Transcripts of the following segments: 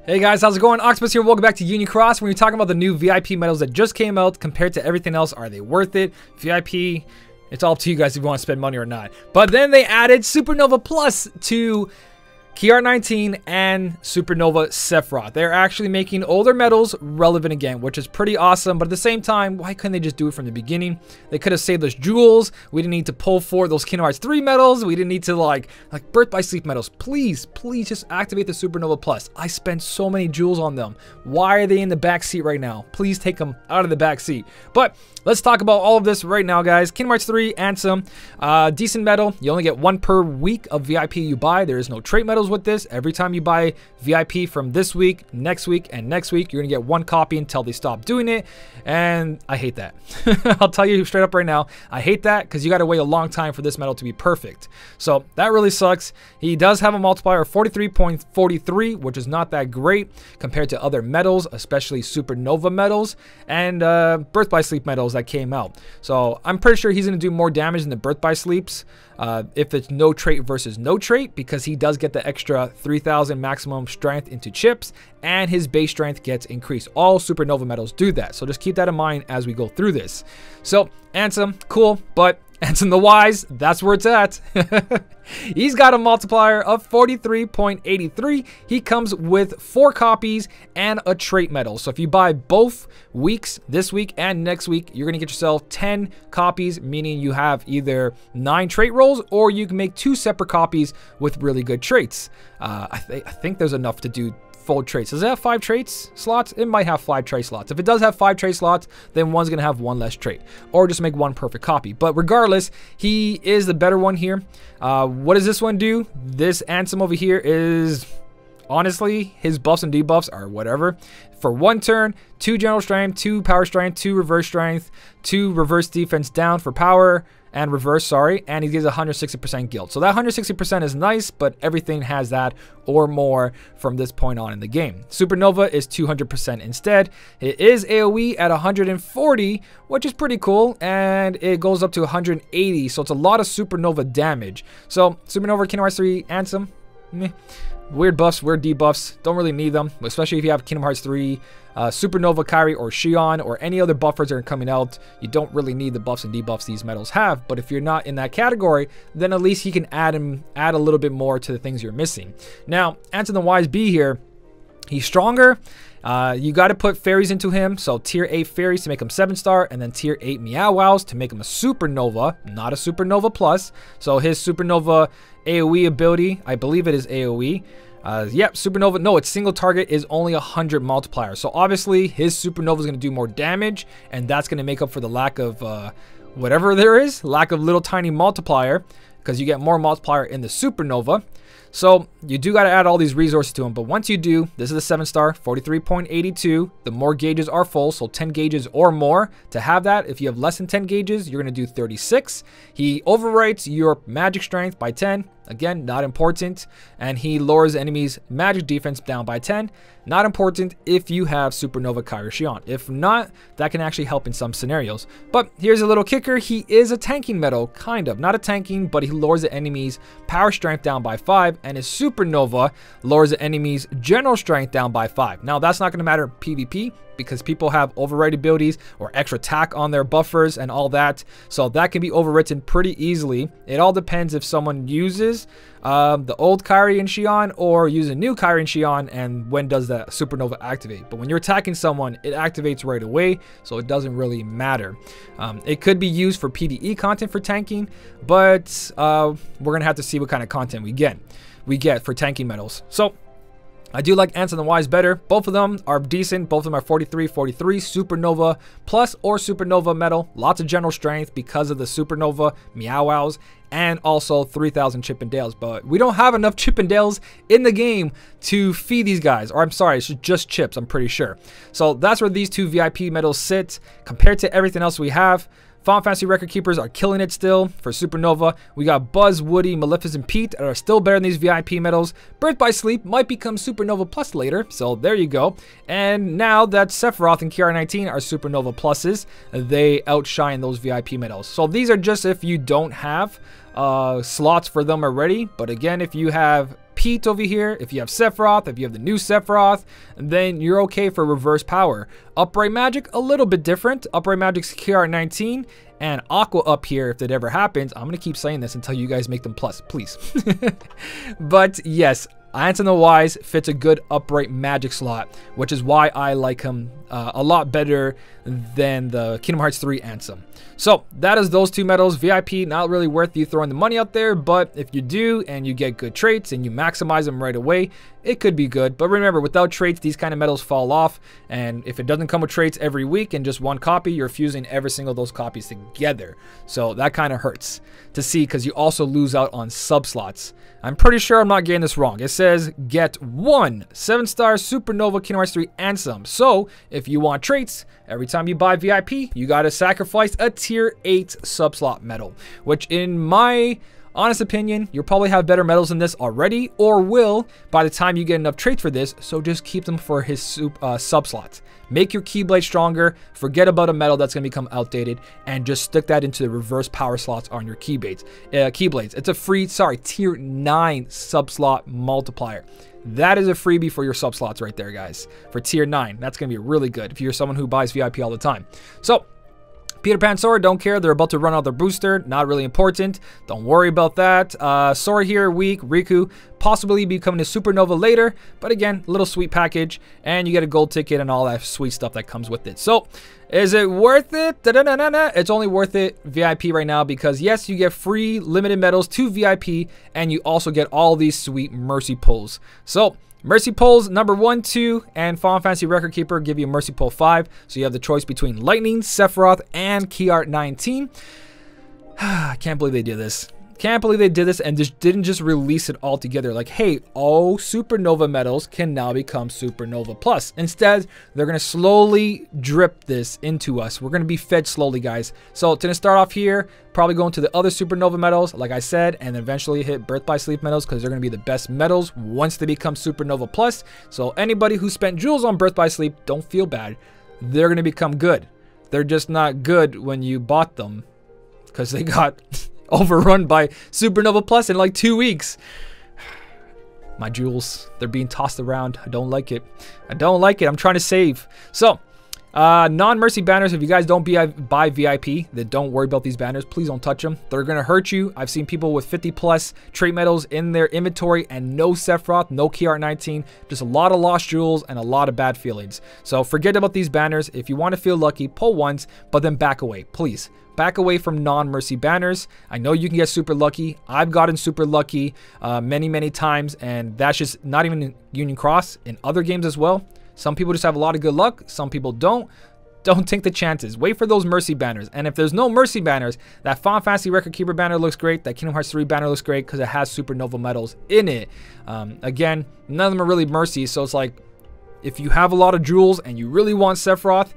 Hey guys, how's it going? Octopus here. Welcome back to Unicross. When you're talking about the new VIP medals that just came out compared to everything else, are they worth it? VIP, it's all up to you guys if you want to spend money or not. But then they added Supernova Plus to KR19 and Supernova Sephiroth. They're actually making older medals relevant again, which is pretty awesome. But at the same time, why couldn't they just do it from the beginning? They could have saved us jewels. We didn't need to pull for those Kingdom Hearts 3 medals. We didn't need to like Birth by Sleep medals. Please just activate the Supernova Plus. I spent so many jewels on them. Why are they in the back seat right now? Please take them out of the back seat. But let's talk about all of this right now, guys. Kingdom Hearts 3, Ansem, decent medal. You only get one per week of VIP you buy. There is no trait medals with this. Every time you buy VIP from this week, and next week, you're gonna get one copy until they stop doing it. And I hate that. I'll tell you straight up right now, I hate that because you gotta wait a long time for this medal to be perfect. So that really sucks. He does have a multiplier of 43.43, which is not that great compared to other medals, especially Supernova medals and Birth by Sleep medals that came out. So I'm pretty sure he's gonna do more damage than the Birth by Sleeps if it's no trait versus no trait, because he does get the extra 3000 maximum strength into chips and his base strength gets increased. All Supernova medals do that, so just keep that in mind as we go through this. So Ansem, cool, but Ansem the Wise, that's where it's at. He's got a multiplier of 43.83. He comes with 4 copies and a trait medal. So if you buy both weeks, this week and next week, you're gonna get yourself 10 copies, meaning you have either 9 trait rolls or you can make 2 separate copies with really good traits. I think there's enough to do full traits. Does it have 5 traits slots? It might have 5 trait slots. If it does have 5 trait slots, then one's gonna have 1 less trait, or just make 1 perfect copy. But regardless, he is the better one here. What does this one do? This Ansem over here is, honestly, his buffs and debuffs are whatever. For 1 turn, 2 general strength, 2 power strength, 2 reverse strength, 2 reverse defense down for power, and reverse, sorry, and he gives 160% guild. So that 160% is nice, but everything has that or more from this point on in the game. Supernova is 200% instead. It is AoE at 140, which is pretty cool, and it goes up to 180, so it's a lot of Supernova damage. So Supernova, Kingdom Hearts 3, Ansem, meh. Weird buffs, weird debuffs, don't really need them, especially if you have Kingdom Hearts 3, Supernova, Kairi, or Xion, or any other buffers that are coming out. You don't really need the buffs and debuffs these medals have, but if you're not in that category, then at least he can add a little bit more to the things you're missing. Now, Ansem the Wise B here, he's stronger. You got to put fairies into him, so tier 8 fairies to make him 7-star, and then tier 8 Meow Wows to make him a Supernova, not a Supernova Plus. So his Supernova AoE ability, I believe it is AoE. Yep, Supernova, no, its single target is only 100 multiplier. So obviously his Supernova is going to do more damage, and that's going to make up for the lack of whatever there is, lack of little tiny multiplier, because you get more multiplier in the Supernova. So you do got to add all these resources to him, but once you do, this is a 7-star, 43.82. The more gauges are full, so 10 gauges or more. To have that, if you have less than 10 gauges, you're going to do 36. He overwrites your magic strength by 10. Again, not important. And he lowers enemies' magic defense down by 10. Not important if you have Supernova, Kairi, Xion. If not, that can actually help in some scenarios. But here's a little kicker. He is a tanking medal, kind of. Not a tanking, but he lowers the enemy's power strength down by 5. And his Supernova lowers the enemy's general strength down by 5. Now, that's not going to matter PvP, because people have override abilities or extra attack on their buffers and all that. So that can be overwritten pretty easily. It all depends if someone uses the old Kairi and Xion or use a new Kairi and Xion, and when does the Supernova activate. But when you're attacking someone, it activates right away, so it doesn't really matter. It could be used for PvE content for tanking, but we're going to have to see what kind of content we get for tanking medals. So I do like Ansem the Wise better. Both of them are decent. Both of them are 43, Supernova Plus or Supernova medal. Lots of general strength because of the Supernova Meow Wows, and also 3000 Chip and Dales. But we don't have enough Chip and Dales in the game to feed these guys. Or I'm sorry, it's just chips, I'm pretty sure. So that's where these 2 VIP medals sit compared to everything else we have. Final Fantasy Record Keepers are killing it still for Supernova. We got Buzz, Woody, Maleficent, Pete that are still better than these VIP medals. Birth by Sleep might become Supernova Plus later, so there you go. And now that Sephiroth and KR19 are Supernova Pluses, they outshine those VIP medals. So these are just if you don't have slots for them already, but again, if you have Pete over here, if you have Sephiroth, if you have the new Sephiroth, then you're okay for reverse power. Upright Magic, a little bit different. Upright Magic's KR19 and Aqua up here if that ever happens. I'm going to keep saying this until you guys make them plus, please. But yes, Ansem the Wise fits a good Upright Magic slot, which is why I like him a lot better than the Kingdom Hearts 3 Ansem. So that is those two medals. VIP, not really worth you throwing the money out there, but if you do and you get good traits and you maximize them right away, it could be good. But remember, without traits, these kind of medals fall off, and if it doesn't come with traits every week and just one copy, you're fusing every single of those copies together. So that kind of hurts to see, because you also lose out on sub slots. I'm pretty sure I'm not getting this wrong. It says get 1 7-star Supernova Kingdom Hearts 3 Ansem. So if you want traits, every time you buy VIP, you got to sacrifice a tier 8 sub slot medal, which in my honest opinion, you'll probably have better medals than this already, or will by the time you get enough traits for this. So just keep them for his sub slots. Make your Keyblade stronger, forget about a medal that's going to become outdated, and just stick that into the reverse power slots on your Keyblades. It's a free, tier 9 sub slot multiplier. That is a freebie for your sub slots right there, guys. For tier 9, that's going to be really good if you're someone who buys VIP all the time. So Peter Pan Sora, don't care. They're about to run out their booster. Not really important. Don't worry about that. Sora here, weak. Riku, possibly becoming a Supernova later. But again, little sweet package. And you get a gold ticket and all that sweet stuff that comes with it. So, is it worth it? It's only worth it VIP right now because, yes, you get free limited medals to VIP. And you also get all these sweet Mercy Pulls. So, Mercy Pulls number 1, 2, and Final Fantasy Record Keeper give you a Mercy Pull 5. So you have the choice between Lightning, Sephiroth, and KR19. I can't believe they did this. Can't believe they did this and just didn't just release it all together. Like, hey, all Supernova medals can now become Supernova Plus. Instead, they're going to slowly drip this into us. We're going to be fed slowly, guys. So it's going to start off here, probably go into the other Supernova medals, like I said, and eventually hit Birth by Sleep medals because they're going to be the best medals once they become Supernova Plus. So anybody who spent jewels on Birth by Sleep, don't feel bad. They're going to become good. They're just not good when you bought them because they got overrun by Supernova Plus in like 2 weeks. My jewels, they're being tossed around. I don't like it. I don't like it. I'm trying to save. So, non-mercy banners, if you guys don't buy VIP, then don't worry about these banners. Please don't touch them. They're going to hurt you. I've seen people with 50 plus trait medals in their inventory and no Sephiroth, no KR19, just a lot of lost jewels and a lot of bad feelings. So forget about these banners. If you want to feel lucky, pull once, but then back away, please. Back away from non-mercy banners. I know you can get super lucky. I've gotten super lucky many times, and that's just not even in Union Cross, in other games as well. Some people just have a lot of good luck. Some people don't. Don't take the chances. Wait for those mercy banners. And if there's no mercy banners, that Final Fantasy Record Keeper banner looks great. That Kingdom Hearts 3 banner looks great because it has Supernova medals in it. Again, none of them are really mercy. So it's like, if you have a lot of jewels and you really want Sephiroth,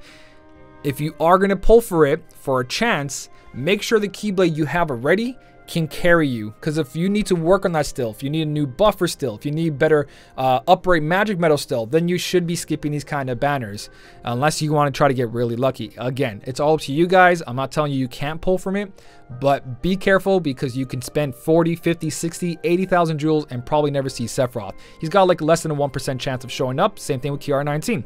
if you are going to pull for it for a chance, make sure the Keyblade you have already can carry you. Because if you need to work on that still, if you need a new buffer still, if you need better upright magic medal still, then you should be skipping these kind of banners. Unless you want to try to get really lucky. Again, it's all up to you guys. I'm not telling you you can't pull from it. But be careful because you can spend 40, 50, 60, 80,000 jewels and probably never see Sephiroth. He's got like less than a 1% chance of showing up. Same thing with KR19.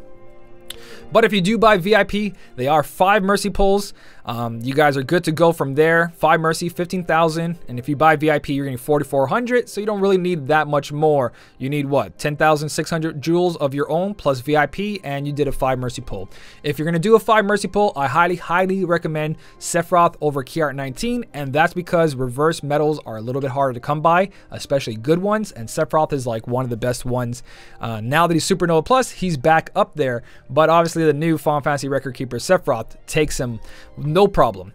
But if you do buy VIP, they are 5 mercy pulls. You guys are good to go from there. 5 mercy, 15,000. And if you buy VIP, you're getting 4,400. So you don't really need that much more. You need what? 10,600 jewels of your own plus VIP. And you did a 5 mercy pull. If you're going to do a 5 mercy pull, I highly recommend Sephiroth over KR19. And that's because reverse medals are a little bit harder to come by, especially good ones. And Sephiroth is like one of the best ones. Now that he's Supernova Plus, he's back up there. But obviously the new Final Fantasy Record Keeper Sephiroth takes him no problem.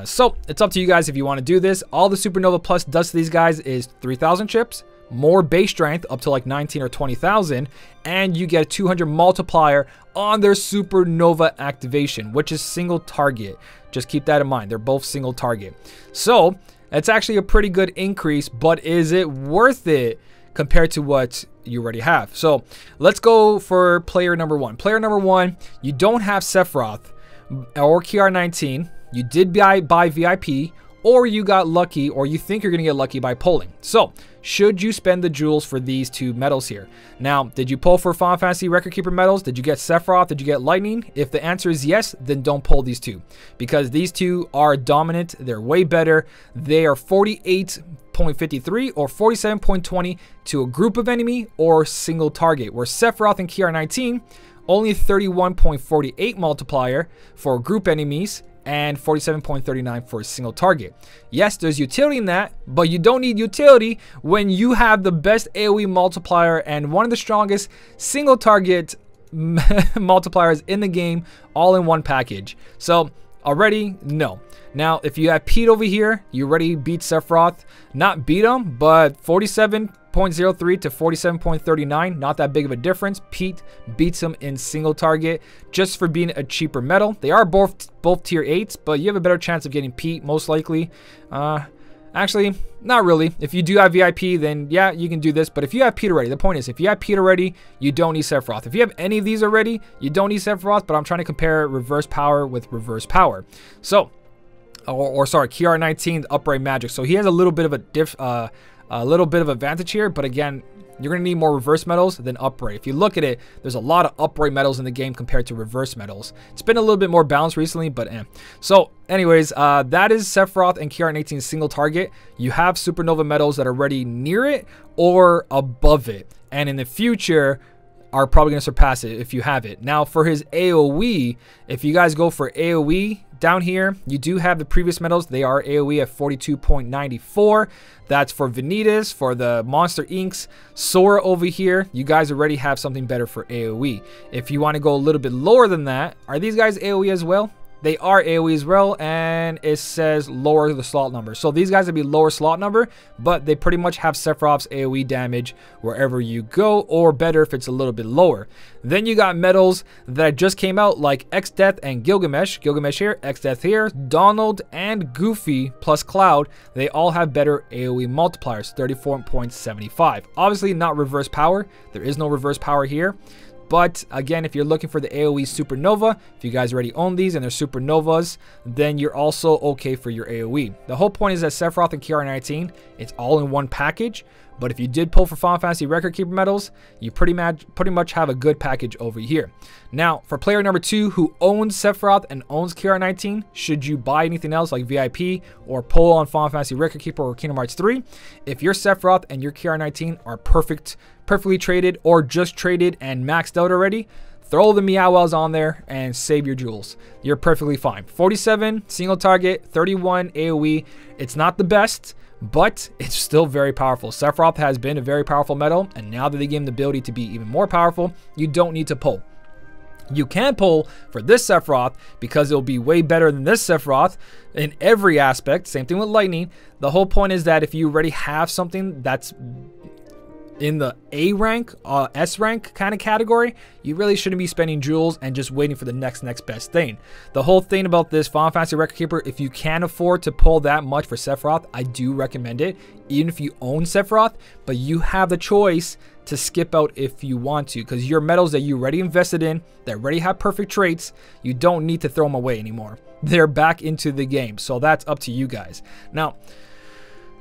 So it's up to you guys if you want to do this. All the Supernova Plus does to these guys is 3,000 chips, more base strength up to like 19 or 20,000, and you get a 200 multiplier on their Supernova activation, which is single target. Just keep that in mind. They're both single target. So it's actually a pretty good increase, but is it worth it compared to what you already have? So let's go for player number 1. Player number 1, you don't have Sephiroth or KR19. You did buy VIP, or you got lucky, or you think you're going to get lucky by pulling. So, should you spend the jewels for these 2 medals here? Now, did you pull for Final Fantasy Record Keeper medals? Did you get Sephiroth? Did you get Lightning? If the answer is yes, then don't pull these 2, because these 2 are dominant. They're way better. They are 48.53 or 47.20 to a group of enemy or single target, where Sephiroth and KR19 only 31.48 multiplier for group enemies and 47.39 for a single target. Yes, there's utility in that, but you don't need utility when you have the best AoE multiplier and one of the strongest single target multipliers in the game, all in one package. So already, no. Now, if you have Pete over here, you already beat Sephiroth. Not beat him, but 47.03 to 47.39, not that big of a difference. Pete beats him in single target just for being a cheaper medal. They are both tier 8s, but you have a better chance of getting Pete, most likely. Actually, not really. If you do have VIP, then yeah, you can do this. But if you have Pete already, the point is, if you have Pete already, you don't need Sephiroth. If you have any of these already, you don't need Sephiroth, but I'm trying to compare reverse power with reverse power. So, sorry, KR19 upright magic. So he has a little bit of a little bit of advantage here, but again, you're going to need more reverse medals than upright. If you look at it, there's a lot of upright medals in the game compared to reverse medals. It's been a little bit more balanced recently, but So anyways, that is Sephiroth and KR18's single target. You have Supernova medals that are already near it or above it, and in the future are probably going to surpass it if you have it. Now for his AoE, if you guys go for AoE, down here, you do have the previous medals. They are AoE at 42.94. That's for Vanitas, for the Monster Inks. Sora over here, you guys already have something better for AoE. If you want to go a little bit lower than that, are these guys AoE as well? They are AoE as well, and it says lower the slot number. So these guys would be lower slot number, but they pretty much have Sephiroth's AoE damage wherever you go, or better if it's a little bit lower. Then you got medals that just came out like X-Death and Gilgamesh. Gilgamesh here, X-Death here, Donald and Goofy plus Cloud. They all have better AoE multipliers, 34.75. Obviously not reverse power. There is no reverse power here. But again, if you're looking for the AoE Supernova, if you guys already own these and they're Supernovas, then you're also okay for your AoE. The whole point is that Sephiroth and KR19, it's all in one package. But if you did pull for Final Fantasy Record Keeper medals, you pretty much have a good package over here. Now, for player number 2 who owns Sephiroth and owns KR19, should you buy anything else like VIP or pull on Final Fantasy Record Keeper or Kingdom Hearts 3? If your Sephiroth and your KR19 are perfectly traded or just traded and maxed out already, throw the Meowells on there and save your jewels. You're perfectly fine. 47 single target, 31 AoE. It's not the best, but it's still very powerful. Sephiroth has been a very powerful medal, and now that they give him the ability to be even more powerful, you don't need to pull. You can pull for this Sephiroth because it'll be way better than this Sephiroth in every aspect. Same thing with Lightning. The whole point is that if you already have something that's in the A rank, S rank kind of category, you really shouldn't be spending jewels and just waiting for the next best thing. The whole thing about this Final Fantasy Record Keeper, if you can afford to pull that much for Sephiroth, I do recommend it, even if you own Sephiroth, but you have the choice to skip out if you want to, because your medals that you already invested in, that already have perfect traits, you don't need to throw them away anymore. They're back into the game, so that's up to you guys. Now,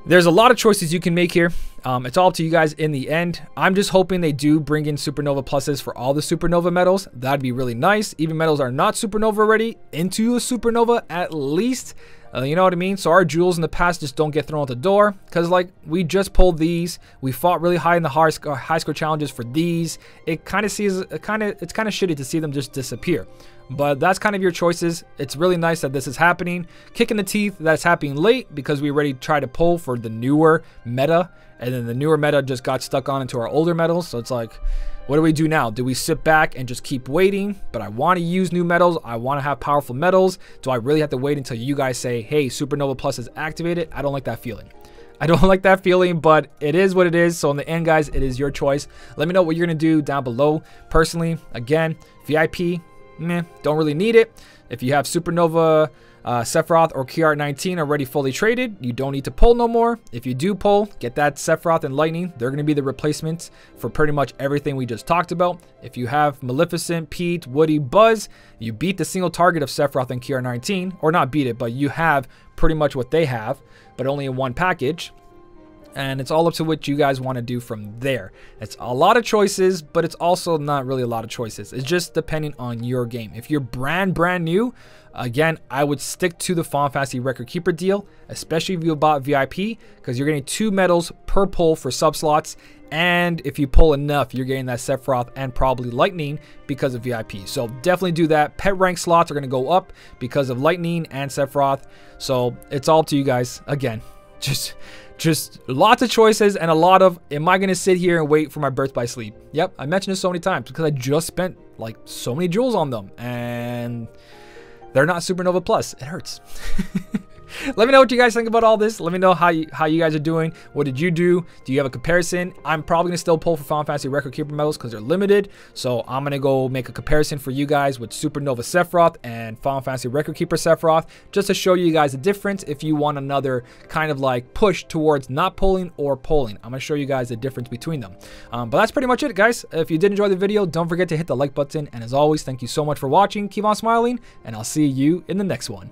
there's a lot of choices you can make here. It's all up to you guys in the end. I'm just hoping they do bring in Supernova pluses for all the Supernova medals. That'd be really nice. Even medals are not Supernova already, into a Supernova at least. You know what I mean? So our jewels in the past just don't get thrown out the door, because like we just pulled these. We fought really high in the high score challenges for these. It's kind of shitty to see them just disappear. But that's kind of your choices. It's really nice that this is happening. Kick in the teeth that's happening late, because we already tried to pull for the newer meta, and then the newer meta just got stuck on into our older medals. So it's like, what do we do now? Do we sit back and just keep waiting? But I want to use new medals. I want to have powerful medals. Do I really have to wait until you guys say, hey, Supernova Plus is activated? I don't like that feeling. I don't like that feeling, but it is what it is. So in the end, guys, it is your choice. Let me know what you're going to do down below. Personally, again, VIP, meh, don't really need it. If you have Supernova Sephiroth or KR19 already fully traded. You don't need to pull no more. If you do pull, get that Sephiroth and Lightning. They're going to be the replacements for pretty much everything we just talked about. If you have Maleficent, Pete, Woody, Buzz, you beat the single target of Sephiroth and KR19. Or not beat it, but you have pretty much what they have, but only in one package. And it's all up to what you guys want to do from there. It's a lot of choices, but it's also not really a lot of choices. It's just depending on your game. If you're brand new, again, I would stick to the Final Fantasy Record Keeper deal, especially if you bought VIP, because you're getting 2 medals per pull for sub slots. And if you pull enough, you're getting that Sephiroth and probably Lightning because of VIP. So definitely do that. Pet rank slots are going to go up because of Lightning and Sephiroth. So it's all up to you guys. Again, just lots of choices and a lot of, am I going to sit here and wait for my Birth by Sleep? Yep, I mentioned this so many times because I just spent like so many jewels on them and they're not Supernova Plus. It hurts. Let me know what you guys think about all this. Let me know how you guys are doing. What did you do? Do you have a comparison? I'm probably going to still pull for Final Fantasy Record Keeper medals because they're limited. So I'm going to go make a comparison for you guys with Supernova Sephiroth and Final Fantasy Record Keeper Sephiroth just to show you guys the difference if you want another kind of like push towards not pulling or pulling. I'm going to show you guys the difference between them. But that's pretty much it, guys. If you did enjoy the video, don't forget to hit the like button. And as always, thank you so much for watching. Keep on smiling, and I'll see you in the next one.